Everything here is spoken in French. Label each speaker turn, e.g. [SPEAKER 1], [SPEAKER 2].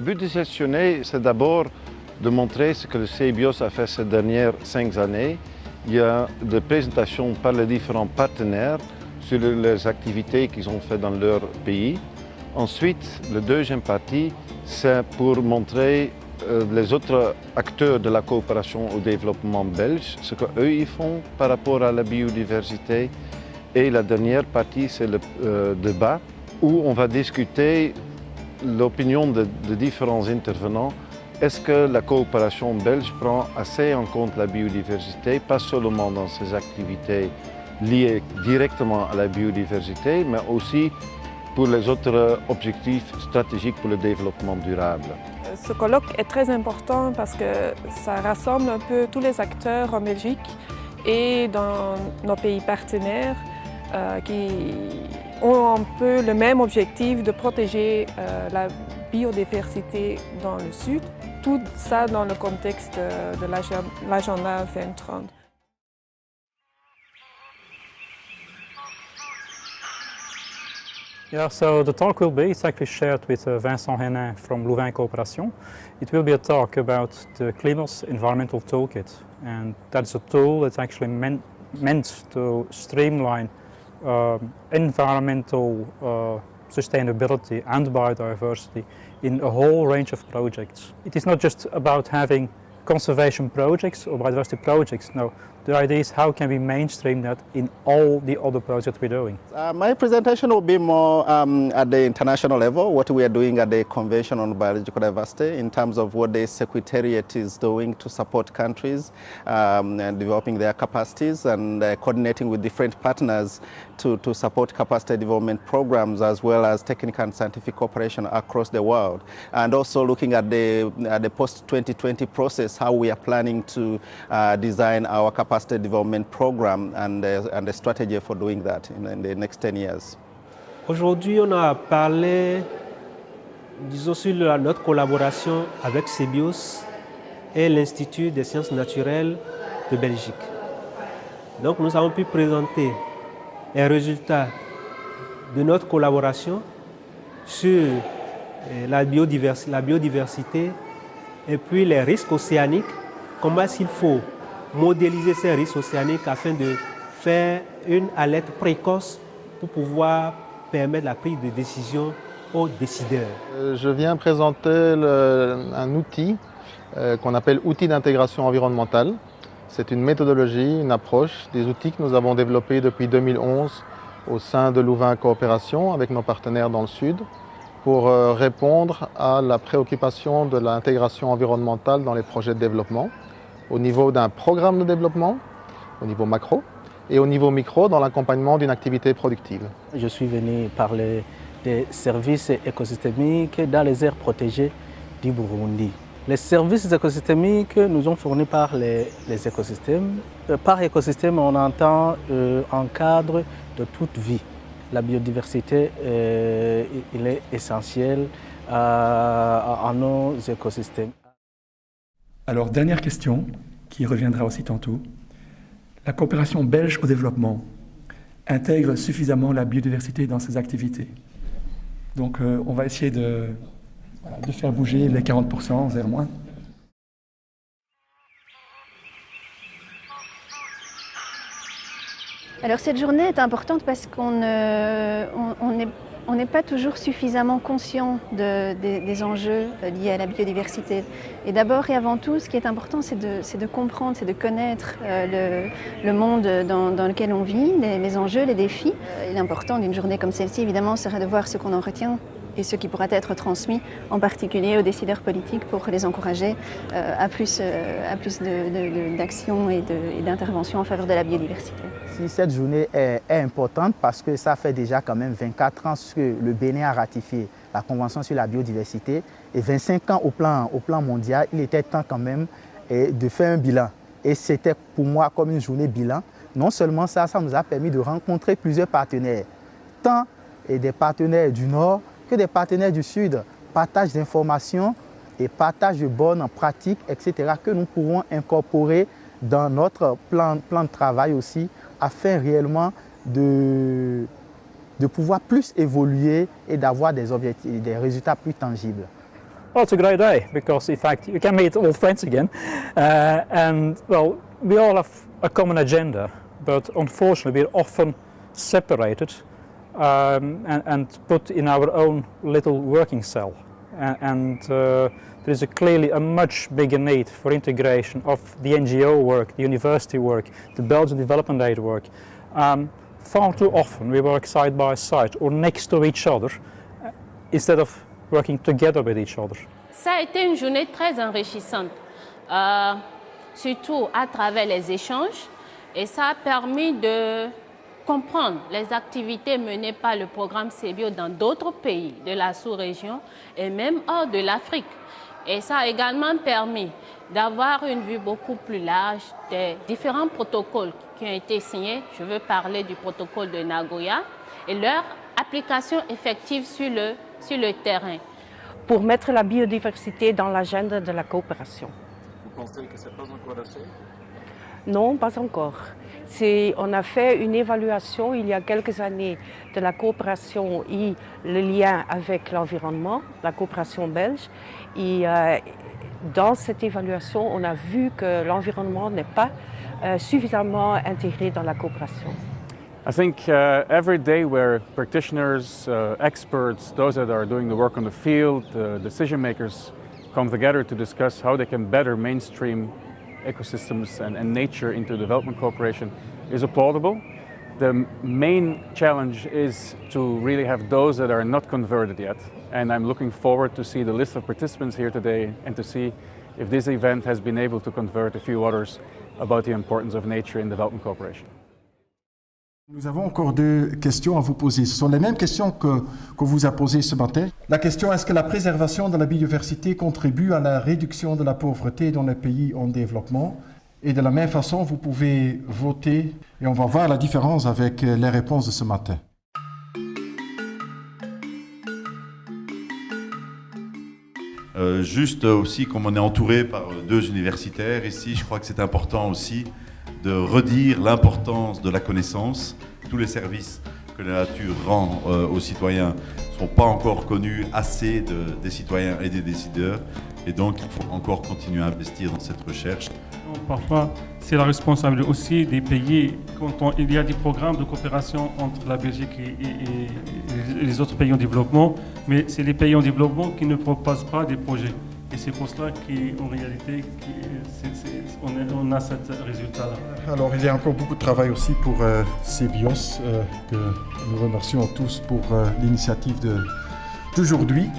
[SPEAKER 1] but de cette journée, c'est d'abord de montrer ce que le CBIOS a fait ces dernières 5 années. Il y a des présentations par les différents partenaires sur les activités qu'ils ont faites dans leur pays. Ensuite, la deuxième partie, c'est pour montrer les autres acteurs de la coopération au développement belge, ce qu'eux ils font par rapport à la biodiversité. Et la dernière partie, c'est le débat où on va discuter l'opinion de différents intervenants. Est-ce que la coopération belge prend assez en compte la biodiversité, pas seulement dans ses activités liées directement à la biodiversité, mais aussi pour les autres objectifs stratégiques pour le développement durable?
[SPEAKER 2] Ce colloque est très important parce que ça rassemble un peu tous les acteurs en Belgique et dans nos pays partenaires qui ont un peu le même objectif de protéger la biodiversité dans le Sud. Tout ça dans le contexte de l'agenda 2030.
[SPEAKER 3] Yeah, so the talk will be, it's actually shared with Vincent Henin from Louvain Coopération. It will be a talk about the Climos Environmental Toolkit, and that's a tool that's actually meant to streamline environmental sustainability and biodiversity in a whole range of projects. It is not just about having conservation projects or biodiversity projects, no. The idea is how can we mainstream that in all the other projects we're doing.
[SPEAKER 4] My presentation will be more at the international level, what we are doing at the Convention on Biological Diversity in terms of what the Secretariat is doing to support countries and developing their capacities and coordinating with different partners to support capacity development programs as well as technical and scientific cooperation across the world. And also looking at the post-2020 process, how we are planning to design our capacity development program and a strategy for doing that in the next 10 years.
[SPEAKER 5] Aujourd'hui, on a parlé, disons, sur notre collaboration avec CBIOS et l'Institut des sciences naturelles de Belgique. Donc, nous avons pu présenter les résultats de notre collaboration sur la biodiversité et puis les risques océaniques, comment est-ce qu'il faut modéliser ces risques océaniques afin de faire une alerte précoce pour pouvoir permettre la prise de décision aux décideurs.
[SPEAKER 6] Je viens présenter un outil qu'on appelle outil d'intégration environnementale. C'est une méthodologie, une approche, des outils que nous avons développés depuis 2011 au sein de Louvain Coopération avec nos partenaires dans le Sud pour répondre à la préoccupation de l'intégration environnementale dans les projets de développement au niveau d'un programme de développement, au niveau macro, et au niveau micro dans l'accompagnement d'une activité productive.
[SPEAKER 7] Je suis venu parler des services écosystémiques dans les aires protégées du Burundi. Les services écosystémiques nous ont fournis par les écosystèmes. Par écosystème, on entend un cadre de toute vie. La biodiversité, il est essentiel à nos écosystèmes.
[SPEAKER 8] Alors, dernière question, qui reviendra aussi tantôt. La coopération belge au développement intègre suffisamment la biodiversité dans ses activités. Donc, on va essayer de faire bouger les 40% vers moins.
[SPEAKER 9] Alors cette journée est importante parce qu'on n'est pas toujours suffisamment conscient des enjeux liés à la biodiversité. Et d'abord et avant tout, ce qui est important, c'est de comprendre, c'est de connaître le monde dans lequel on vit, les enjeux, les défis. Et l'important d'une journée comme celle-ci, évidemment, serait de voir ce qu'on en retient et ce qui pourra être transmis, en particulier aux décideurs politiques, pour les encourager à plus d'action et d'intervention en faveur de la biodiversité.
[SPEAKER 7] Si cette journée est importante parce que ça fait déjà quand même 24 ans que le Bénin a ratifié la Convention sur la biodiversité et 25 ans au plan mondial, il était temps quand même de faire un bilan. Et c'était pour moi comme une journée bilan. Non seulement ça nous a permis de rencontrer plusieurs partenaires, tant des partenaires du Nord que des partenaires du Sud, partage d'informations et partage de bonnes pratiques, etc., que nous pouvons incorporer dans notre plan de travail aussi, afin réellement de pouvoir plus évoluer et d'avoir des objectifs, des résultats plus tangibles.
[SPEAKER 3] Well, it's a great day because, in fact, you can meet old friends again. And, well, we all have a common agenda, but unfortunately we're often separated and put in our own little working cell. And there is clearly a much bigger need for integration of the NGO work, the university work, the Belgian development aid work. Far too often we work side by side or next to each other instead of working together with each other.
[SPEAKER 10] Ça a été une journée très enrichissante, surtout à travers les échanges, et ça a permis de comprendre les activités menées par le programme CBIO dans d'autres pays de la sous-région et même hors de l'Afrique. Et ça a également permis d'avoir une vue beaucoup plus large des différents protocoles qui ont été signés. Je veux parler du protocole de Nagoya et leur application effective sur le terrain.
[SPEAKER 11] Pour mettre la biodiversité dans l'agenda de la coopération.
[SPEAKER 12] Vous pensez que ce n'est pas encore assez?
[SPEAKER 11] Non, pas encore. On a fait une évaluation il y a quelques années de la coopération et le lien avec l'environnement, la coopération belge. Et dans cette évaluation, on a vu que l'environnement n'est pas suffisamment intégré dans la coopération.
[SPEAKER 12] I think every day where practitioners, experts, those that are doing the work on the field, decision makers come together to discuss how they can better mainstream ecosystems and nature into development cooperation is applaudable. The main challenge is to really have those that are not converted yet. And I'm looking forward to see the list of participants here today and to see if this event has been able to convert a few others about the importance of nature in development cooperation.
[SPEAKER 13] Nous avons encore deux questions à vous poser. Ce sont les mêmes questions qu'on vous a posées ce matin. La question, est-ce que la préservation de la biodiversité contribue à la réduction de la pauvreté dans les pays en développement? Et de la même façon, vous pouvez voter et on va voir la différence avec les réponses de ce matin.
[SPEAKER 14] Juste aussi, comme on est entouré par deux universitaires ici, je crois que c'est important aussi de redire l'importance de la connaissance. Tous les services que la nature rend aux citoyens ne sont pas encore connus assez des citoyens et des décideurs. Et donc, il faut encore continuer à investir dans cette recherche.
[SPEAKER 15] Parfois, c'est la responsabilité aussi des pays. Quand il y a des programmes de coopération entre la Belgique et les autres pays en développement, mais c'est les pays en développement qui ne proposent pas des projets. Et c'est pour cela qu'en réalité, on a ce résultat-là.
[SPEAKER 13] Alors, il y a encore beaucoup de travail aussi pour CBIOS, que nous remercions tous pour l'initiative d'aujourd'hui.